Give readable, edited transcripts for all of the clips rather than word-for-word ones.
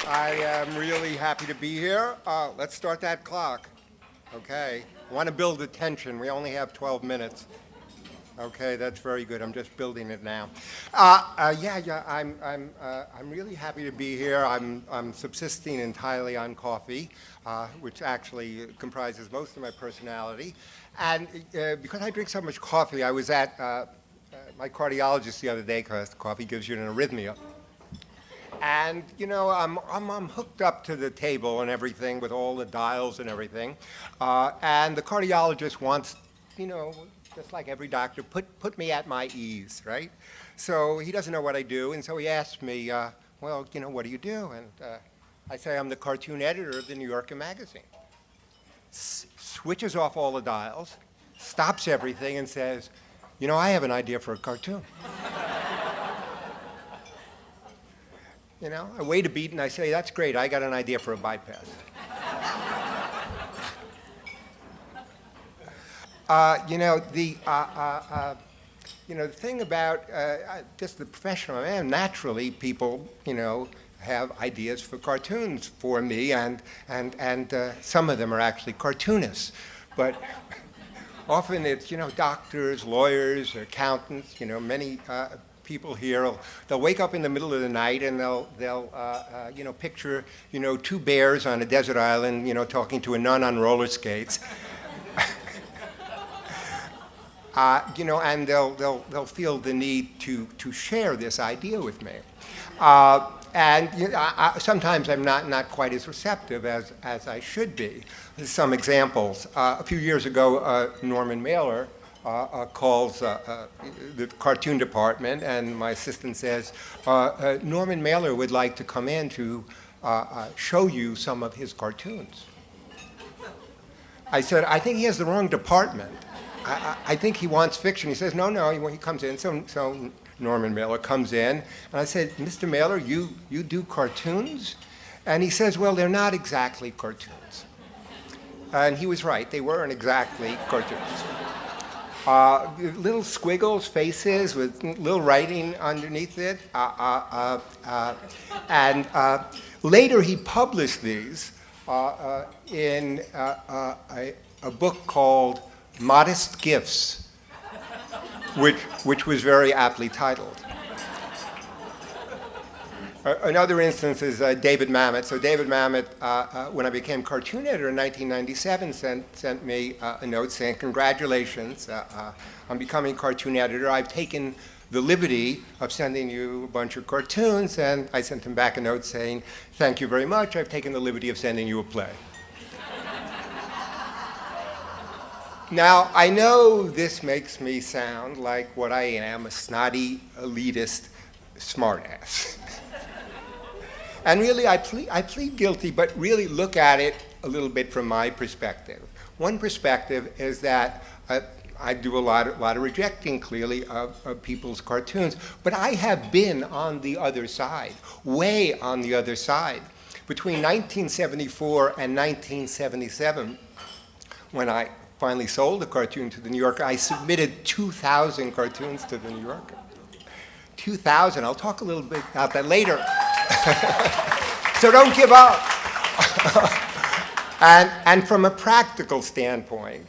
I am really happy to be here. Let's start that clock. Okay. I want to build the tension. We only have 12 minutes. Okay, that's very good. I'm just building it now. I'm really happy to be here. I'm subsisting entirely on coffee, which actually comprises most of my personality. And because I drink so much coffee, I was at my cardiologist the other day because coffee gives you an arrhythmia. And I'm hooked up to the table and everything with all the dials and everything. And the cardiologist wants, just like every doctor, put me at my ease, right? So he doesn't know what I do, and so he asked me, what do you do? And I say I'm the cartoon editor of the New Yorker magazine. Switches off all the dials, stops everything, and says, I have an idea for a cartoon. I wait a beat and I say, that's great, I got an idea for a bypass. The thing about just the professional I am, naturally people, have ideas for cartoons for me, and some of them are actually cartoonists. But often it's, doctors, lawyers, accountants, many people here, they'll wake up in the middle of the night and they'll picture, two bears on a desert island, talking to a nun on roller skates. And they'll feel the need to share this idea with me. Sometimes I'm not quite as receptive as I should be. Some examples. A few years ago, Norman Mailer calls the cartoon department, and my assistant says, Norman Mailer would like to come in to show you some of his cartoons. I said, I think he has the wrong department. I think he wants fiction. He says, no, he comes in. So Norman Mailer comes in, and I said, Mr. Mailer, you do cartoons? And he says, well, they're not exactly cartoons. And he was right. They weren't exactly cartoons. Little squiggles, faces with little writing underneath it. And later he published these in a book called Modest Gifts, which was very aptly titled. Another instance is David Mamet. So David Mamet, when I became cartoon editor in 1997, sent me a note saying, congratulations on becoming cartoon editor. I've taken the liberty of sending you a bunch of cartoons, and I sent him back a note saying, thank you very much, I've taken the liberty of sending you a play. Now, I know this makes me sound like what I am, a snotty, elitist smartass. And really, I plead guilty, but really look at it a little bit from my perspective. One perspective is that I do a lot of rejecting, clearly, of people's cartoons, but I have been on the other side, way on the other side. Between 1974 and 1977, when I finally sold a cartoon to the New Yorker, I submitted 2,000 cartoons to the New Yorker. 2,000. I'll talk a little bit about that later. So don't give up. And from a practical standpoint,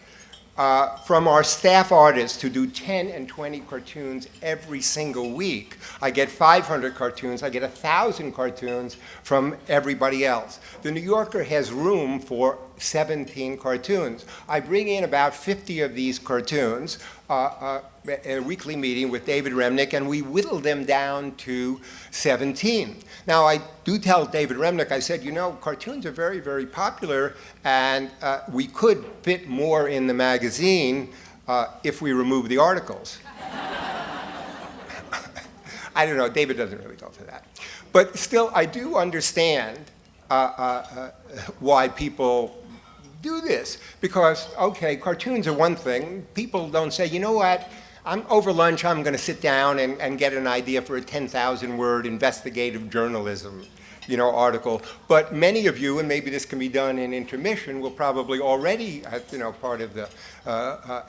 from our staff artists who do 10 and 20 cartoons every single week, I get 500 cartoons, I get 1,000 cartoons from everybody else. The New Yorker has room for 17 cartoons. I bring in about 50 of these cartoons in a weekly meeting with David Remnick, and we whittle them down to 17. Now, I do tell David Remnick, I said, cartoons are very, very popular, and we could fit more in the magazine if we remove the articles. I don't know, David doesn't really go for that. But still, I do understand why people do this. Because, okay, cartoons are one thing. People don't say, you know what, over lunch I'm going to sit down and get an idea for a 10,000-word investigative journalism article. But many of you, and maybe this can be done in intermission, will probably already, part of the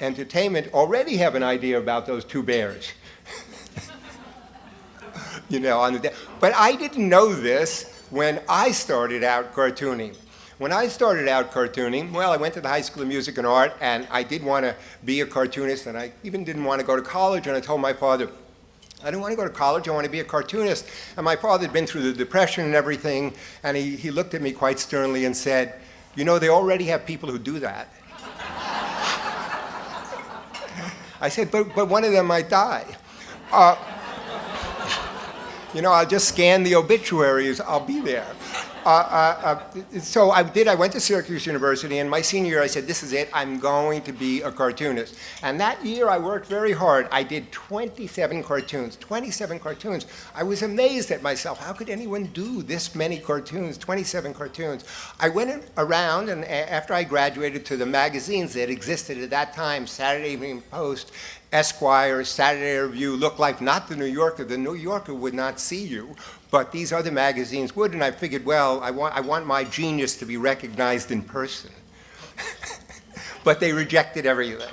entertainment, already have an idea about those two bears. But I didn't know this when I started out cartooning. When I started out cartooning, well, I went to the High School of Music and Art, and I did want to be a cartoonist, and I even didn't want to go to college, and I told my father, I don't want to go to college, I want to be a cartoonist. And my father had been through the Depression and everything, and he looked at me quite sternly and said, you know, they already have people who do that. I said, but one of them might die. You know, I'll just scan the obituaries, I'll be there. So I went to Syracuse University, and my senior year I said, this is it, I'm going to be a cartoonist. And that year I worked very hard. I did 27 cartoons. I was amazed at myself. How could anyone do this many cartoons, 27 cartoons? I went around, and after I graduated, to the magazines that existed at that time, Saturday Evening Post, Esquire, Saturday Review, looked like not the New Yorker. The New Yorker would not see you, but these other magazines would, and I figured, well, I want my genius to be recognized in person. But they rejected everything.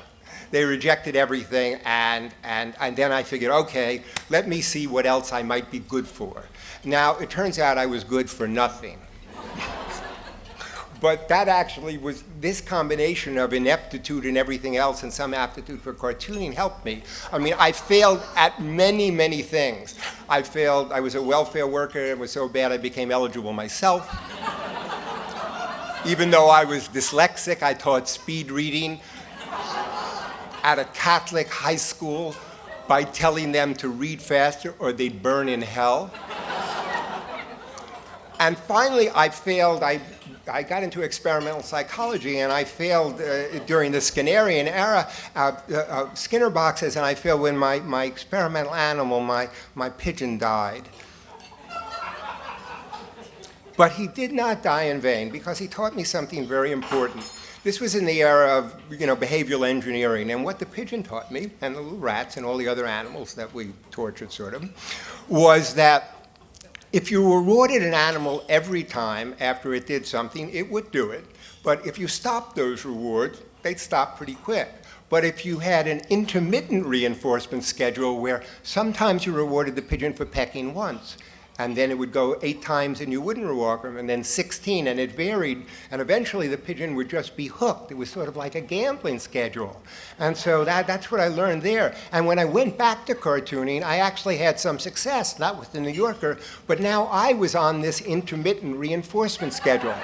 They rejected everything, and then I figured, okay, let me see what else I might be good for. Now, it turns out I was good for nothing. But that actually was, this combination of ineptitude and everything else and some aptitude for cartooning helped me. I mean, I failed at many, many things. I was a welfare worker. It was so bad I became eligible myself. Even though I was dyslexic, I taught speed reading at a Catholic high school by telling them to read faster or they'd burn in hell. And finally, I failed. I got into experimental psychology, and I failed during the Skinnerian era, Skinner boxes, and I failed when my experimental animal, my pigeon, died. But he did not die in vain, because he taught me something very important. This was in the era of, you know, behavioral engineering, and what the pigeon taught me, and the little rats and all the other animals that we tortured, sort of, was that if you rewarded an animal every time after it did something, it would do it. But if you stopped those rewards, they'd stop pretty quick. But if you had an intermittent reinforcement schedule where sometimes you rewarded the pigeon for pecking once, and then it would go 8 times and you wouldn't reward them, and then 16, and it varied, and eventually the pigeon would just be hooked. It was sort of like a gambling schedule. And so that's what I learned there. And when I went back to cartooning, I actually had some success, not with the New Yorker, but now I was on this intermittent reinforcement schedule.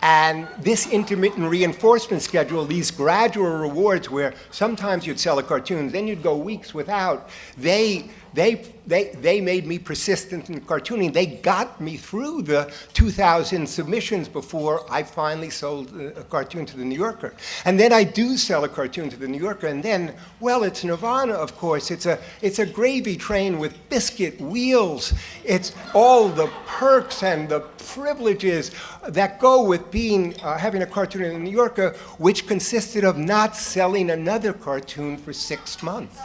And this intermittent reinforcement schedule, these gradual rewards where sometimes you'd sell a cartoon, then you'd go weeks without, they made me persistent in cartooning. They got me through the 2,000 submissions before I finally sold a cartoon to the New Yorker. And then I do sell a cartoon to the New Yorker, and then, well, it's nirvana, of course. It's a gravy train with biscuit wheels. It's all the perks and the privileges that go with having a cartoon in the New Yorker, which consisted of not selling another cartoon for 6 months.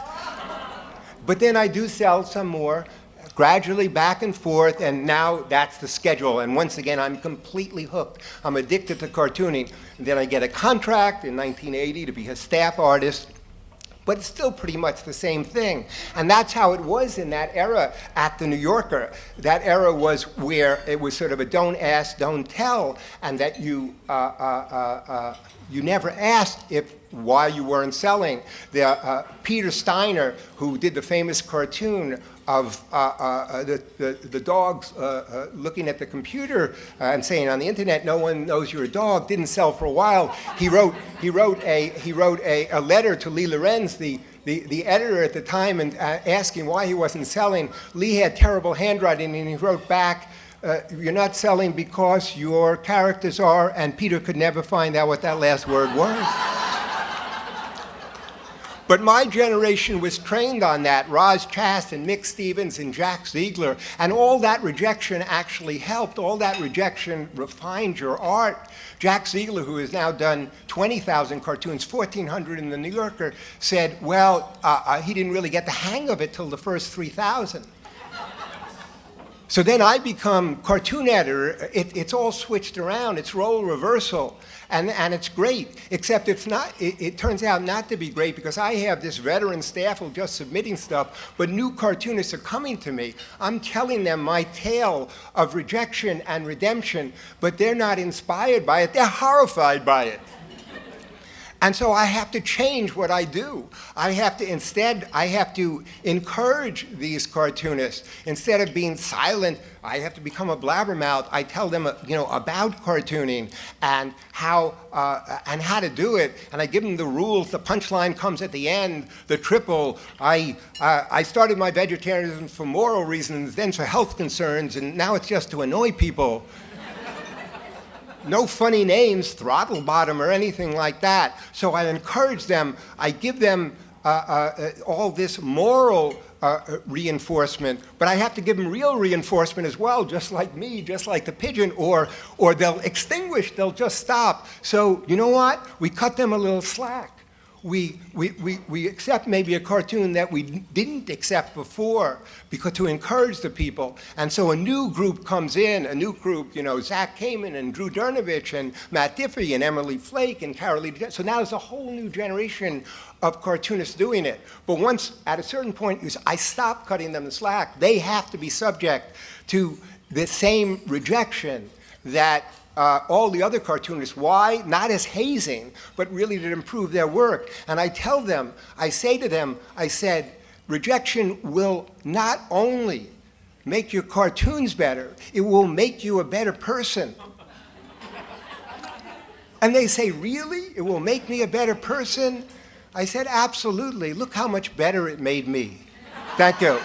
But then I do sell some more, gradually back and forth, and now that's the schedule. And once again, I'm completely hooked. I'm addicted to cartooning. And then I get a contract in 1980 to be a staff artist, but it's still pretty much the same thing. And that's how it was in that era at the New Yorker. That era was where it was sort of a don't ask, don't tell, and that you never asked why you weren't selling. Peter Steiner, who did the famous cartoon of the dogs looking at the computer and saying on the internet, "No one knows you're a dog," didn't sell for a while. He wrote a letter to Lee Lorenz, the editor at the time, and asking why he wasn't selling. Lee had terrible handwriting, and he wrote back, "You're not selling because your characters are," and Peter could never find out what that last word was. But my generation was trained on that. Roz Chast and Mick Stevens and Jack Ziegler, and all that rejection actually helped. All that rejection refined your art. Jack Ziegler, who has now done 20,000 cartoons, 1,400 in the New Yorker, said, well, he didn't really get the hang of it till the first 3,000. So then I become cartoon editor. It's all switched around. It's role reversal. And it's great, except it's not, it turns out not to be great because I have this veteran staff who just submitting stuff, but new cartoonists are coming to me. I'm telling them my tale of rejection and redemption, but they're not inspired by it. They're horrified by it. And so I have to change what I do. I have to encourage these cartoonists. Instead of being silent, I have to become a blabbermouth. I tell them, about cartooning and how to do it. And I give them the rules. The punchline comes at the end, the triple. I started my vegetarianism for moral reasons, then for health concerns, and now it's just to annoy people. No funny names, throttle bottom or anything like that. So I encourage them. I give them all this moral reinforcement, but I have to give them real reinforcement as well, just like me, just like the pigeon, or they'll extinguish, they'll just stop. So you know what? We cut them a little slack. We accept maybe a cartoon that we didn't accept before because to encourage the people. And so a new group comes in, a new group, Zach Kamen and Drew Dernovich and Matt Diffie and Emily Flake and Carolee. So now there's a whole new generation of cartoonists doing it. But once, at a certain point, I stop cutting them the slack. They have to be subject to the same rejection that all the other cartoonists. Why? Not as hazing, but really to improve their work. And I tell them, I say to them, I said, rejection will not only make your cartoons better, it will make you a better person. And they say, really? It will make me a better person? I said, absolutely. Look how much better it made me. Thank you.